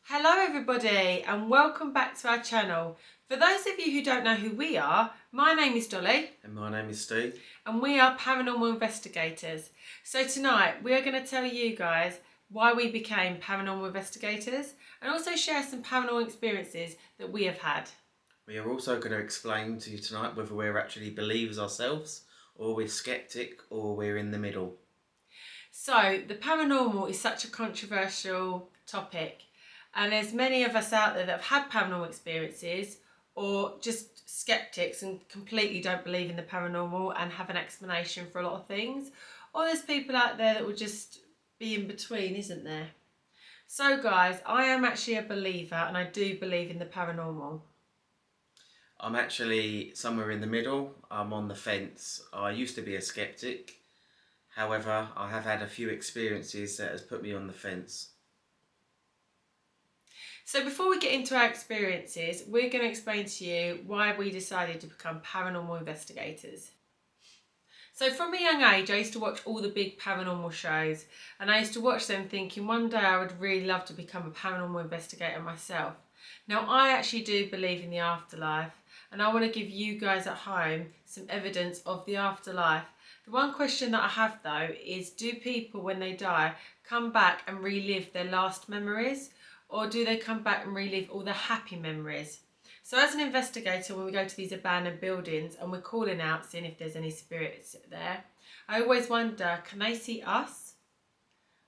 Hello everybody and welcome back to our channel. For those of you who don't know who we are, my name is Dolly. And my name is Steve. And we are paranormal investigators. So tonight we are going to tell you guys why we became paranormal investigators and also share some paranormal experiences that we have had. We are also going to explain to you tonight whether we're actually believers ourselves, or we're skeptic, or we're in the middle. So the paranormal is such a controversial topic, and there's many of us out there that have had paranormal experiences or just skeptics and completely don't believe in the paranormal and have an explanation for a lot of things. Or there's people out there that would just be in between, isn't there? So guys, I am actually a believer and I do believe in the paranormal. I'm actually somewhere in the middle. I'm on the fence. I used to be a skeptic. However, I have had a few experiences that has put me on the fence. So before we get into our experiences, we're going to explain to you why we decided to become paranormal investigators. So from a young age, I used to watch all the big paranormal shows, and I used to watch them thinking one day I would really love to become a paranormal investigator myself. Now I actually do believe in the afterlife, and I want to give you guys at home some evidence of the afterlife. The one question that I have though is, do people when they die come back and relive their last memories? Or do they come back and relive all the happy memories? So as an investigator, when we go to these abandoned buildings and we're calling out, seeing if there's any spirits there, I always wonder, can they see us?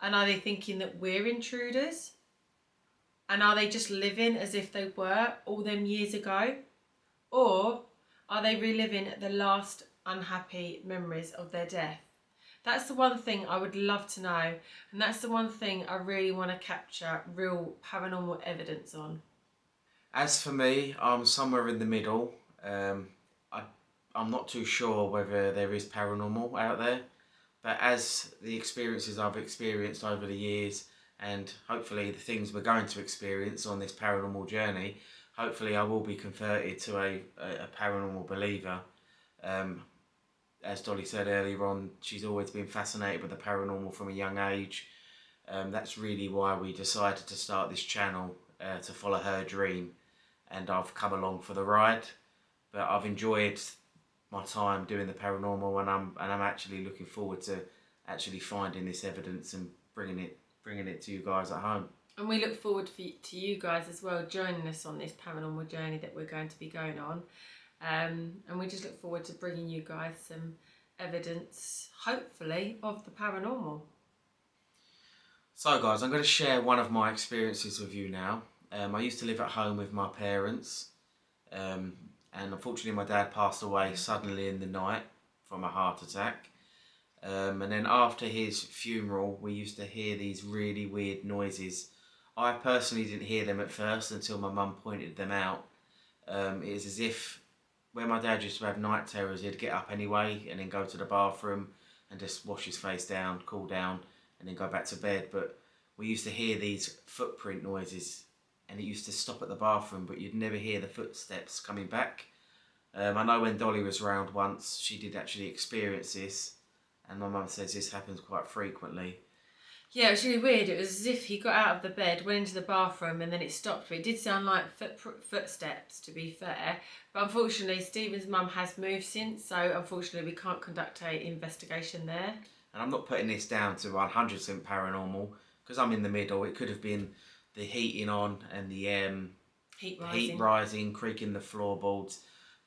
And are they thinking that we're intruders? And are they just living as if they were all them years ago? Or are they reliving the last unhappy memories of their death? That's the one thing I would love to know, and that's the one thing I really want to capture real paranormal evidence on. As for me, I'm somewhere in the middle. I'm not too sure whether there is paranormal out there, but as the experiences I've experienced over the years, and hopefully the things we're going to experience on this paranormal journey, hopefully I will be converted to a paranormal believer. As Dolly said earlier on, she's always been fascinated with the paranormal from a young age. That's really why we decided to start this channel, to follow her dream, and I've come along for the ride. But I've enjoyed my time doing the paranormal, and I'm actually looking forward to actually finding this evidence and bringing it to you guys at home. And we look forward to you guys as well joining us on this paranormal journey that we're going to be going on. And we just look forward to bringing you guys some evidence, hopefully, of the paranormal. So guys, I'm going to share one of my experiences with you now. I used to live at home with my parents, and unfortunately my dad passed away suddenly in the night from a heart attack. And then after his funeral, we used to hear these really weird noises. I personally didn't hear them at first until my mum pointed them out. It was as if when my dad used to have night terrors, he'd get up anyway and then go to the bathroom and just wash his face down, cool down, and then go back to bed. But we used to hear these footprint noises, and it used to stop at the bathroom, but you'd never hear the footsteps coming back. I know when Dolly was around once, she did actually experience this, and my mum says this happens quite frequently. Yeah, it was really weird. It was as if he got out of the bed, went into the bathroom, and then it stopped. But it did sound like footsteps, to be fair. But unfortunately, Stephen's mum has moved since, so unfortunately we can't conduct an investigation there. And I'm not putting this down to 100% paranormal, because I'm in the middle. It could have been the heating on and the heat rising, creaking the floorboards,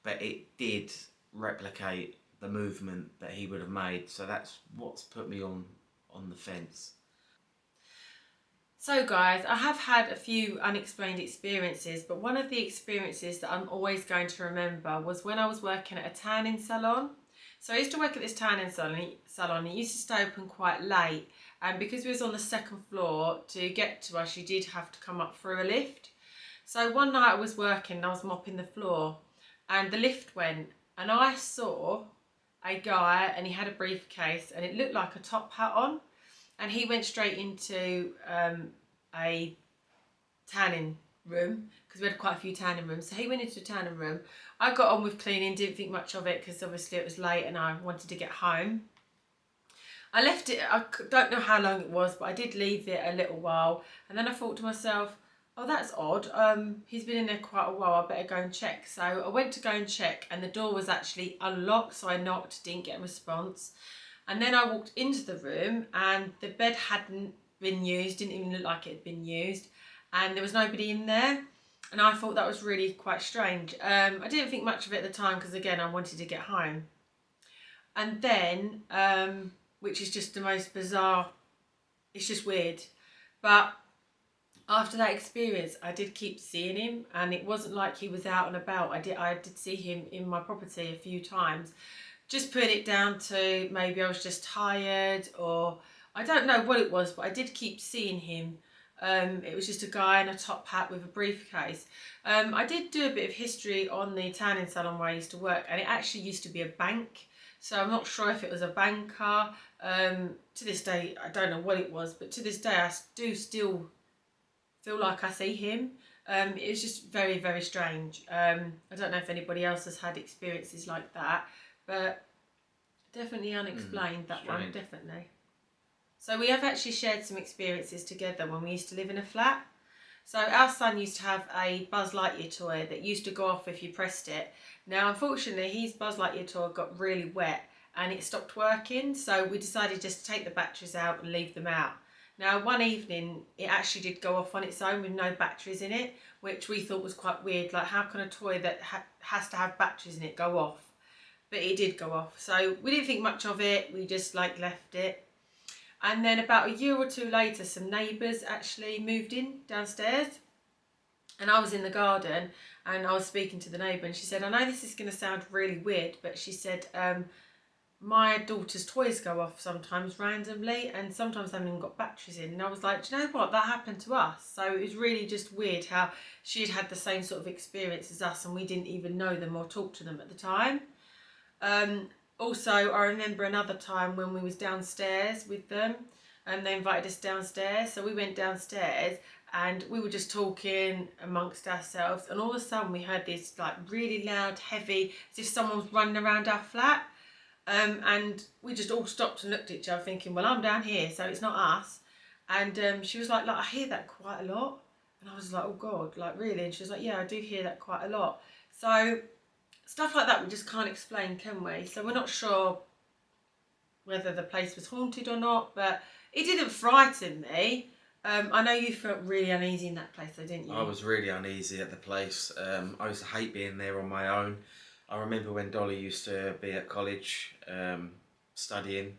but it did replicate the movement that he would have made. So that's what's put me on the fence. So guys, I have had a few unexplained experiences, but one of the experiences that I'm always going to remember was when I was working at a tanning salon. So I used to work at this tanning salon. It used to stay open quite late, and because we was on the second floor, to get to us you did have to come up through a lift. So one night I was working and I was mopping the floor, and the lift went, and I saw a guy, and he had a briefcase and it looked like a top hat on. And he went straight into a tanning room, because we had quite a few tanning rooms. So he went into a tanning room. I got on with cleaning, didn't think much of it because obviously it was late and I wanted to get home. I left it, don't know how long it was, but I did leave it a little while. And then I thought to myself, oh, that's odd. He's been in there quite a while. I better go and check. So I went to go and check, and the door was actually unlocked. So I knocked, didn't get a response. And then I walked into the room, and the bed hadn't been used, didn't even look like it had been used. And there was nobody in there. And I thought that was really quite strange. I didn't think much of it at the time because, again, I wanted to get home. And then, which is just the most bizarre, it's just weird. But after that experience, I did keep seeing him, and it wasn't like he was out and about. I did see him in my property a few times. Just put it down to maybe I was just tired, or I don't know what it was, but I did keep seeing him. It was just a guy in a top hat with a briefcase. I did do a bit of history on the tanning salon where I used to work, and it actually used to be a bank. So I'm not sure if it was a banker. To this day, I don't know what it was, but to this day, I do still feel like I see him. It was just very, very strange. I don't know if anybody else has had experiences like that, but definitely unexplained, that one, definitely. So we have actually shared some experiences together when we used to live in a flat. So our son used to have a Buzz Lightyear toy that used to go off if you pressed it. Now, unfortunately, his Buzz Lightyear toy got really wet and it stopped working. So we decided just to take the batteries out and leave them out. Now, one evening, it actually did go off on its own with no batteries in it, which we thought was quite weird. Like, how can a toy that has to have batteries in it go off? But it did go off. So we didn't think much of it. We just left it. And then about a year or two later, some neighbours actually moved in downstairs. And I was in the garden and I was speaking to the neighbour, and she said, I know this is going to sound really weird, but she said, my daughter's toys go off sometimes randomly, and sometimes they haven't even got batteries in. And I was like, do you know what? That happened to us. So it was really just weird how she'd had the same sort of experience as us, and we didn't even know them or talk to them at the time. Also, I remember another time when we was downstairs with them, and they invited us downstairs. So we went downstairs and we were just talking amongst ourselves, and all of a sudden we heard this really loud, heavy, as if someone was running around our flat. And we just all stopped and looked at each other thinking, well, I'm down here, so it's not us. And she was like, I hear that quite a lot. And I was like, oh God, really? And she was like, yeah, I do hear that quite a lot. So stuff like that we just can't explain, can we? So we're not sure whether the place was haunted or not, but it didn't frighten me. I know you felt really uneasy in that place though, didn't you? I was really uneasy at the place. I used to hate being there on my own. I remember when Dollie used to be at college studying.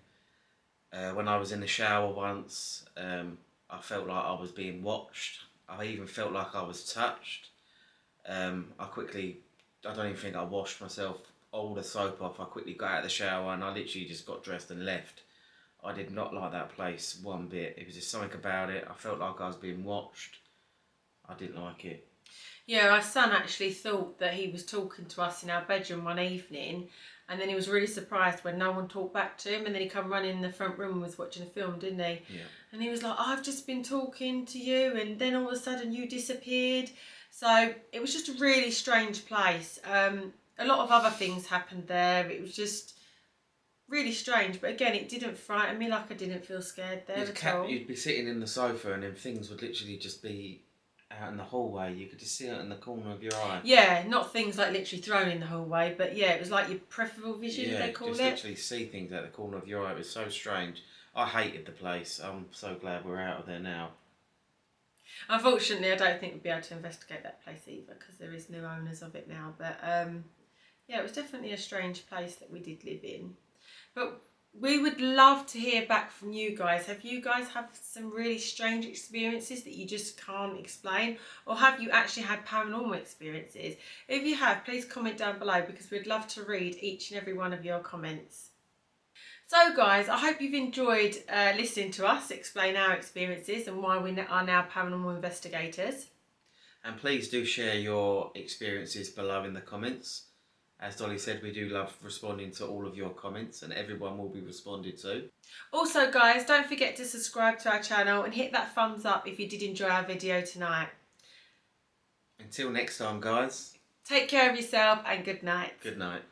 When I was in the shower once, I felt like I was being watched. I even felt like I was touched. I don't even think I washed myself all the soap off. I quickly got out of the shower and I literally just got dressed and left. I did not like that place one bit. It was just something about it. I felt like I was being watched. I didn't like it. Yeah, our son actually thought that he was talking to us in our bedroom one evening, and then he was really surprised when no one talked back to him, and then he come running in the front room and was watching a film, didn't he? Yeah. And he was like, I've just been talking to you, and then all of a sudden you disappeared. So it was just a really strange place. A lot of other things happened there. It was just really strange, but again, it didn't frighten me. I didn't feel scared there at all. You'd be sitting in the sofa and then things would literally just be out in the hallway. You could just see it in the corner of your eye. Yeah, not things literally thrown in the hallway, but yeah, it was like your peripheral vision, they call it. Yeah, just literally see things out the corner of your eye. It was so strange. I hated the place. I'm so glad we're out of there now. Unfortunately, I don't think we'll be able to investigate that place either because there is new owners of it now. But yeah, it was definitely a strange place that we did live in. But we would love to hear back from you guys. Have you guys had some really strange experiences that you just can't explain? Or have you actually had paranormal experiences? If you have, please comment down below because we'd love to read each and every one of your comments. So guys, I hope you've enjoyed listening to us explain our experiences and why we are now paranormal investigators. And please do share your experiences below in the comments. As Dolly said, we do love responding to all of your comments and everyone will be responded to. Also guys, don't forget to subscribe to our channel and hit that thumbs up if you did enjoy our video tonight. Until next time guys. Take care of yourself and good night. Good night.